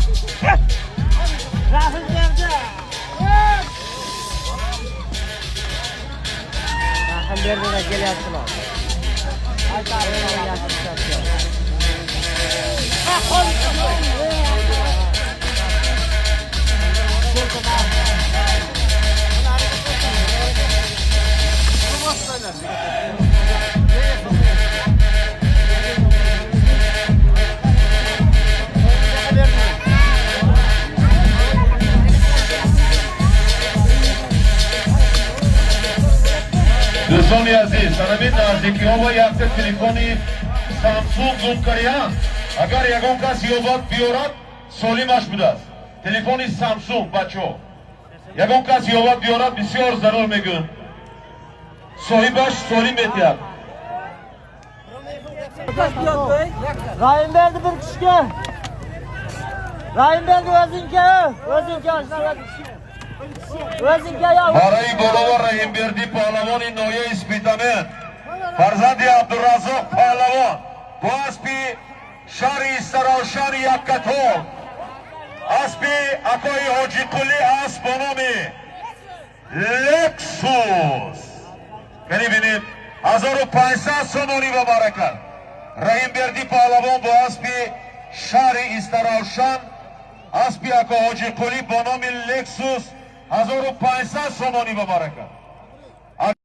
Rahim berdi. Rahim berdi de geliyorsunuz. دوستان عزیز، سنبید نزدیکی ها با یک تلفنی سامسونگ زوم کریان اگر یکون کس یابد بیارد سالیمش بوده است. تلفنی سامسونگ بچه ها یکون کس یابد بیارد بسیار ضرور میگن صاحبش سالیم بیتید. Rahim berdi bir kişiga. Rahim berdi o'zingga. O'zingga ya. برای گلوار رحیم بردی پهلوانی نویه اسپیتامن فرزندی عبدالرزاق پهلوان با اسبی شهر استراوشان یک کتول اسبی اکای حاجی قلی اسب با نام لکسوس یعنی بینید 1500 سومانی با برکت رحیم بردی پهلوان با اسبی شهر استراوشان اسبی اکای حاجی قلی با نام لکسوس 1500 سومانی با برکت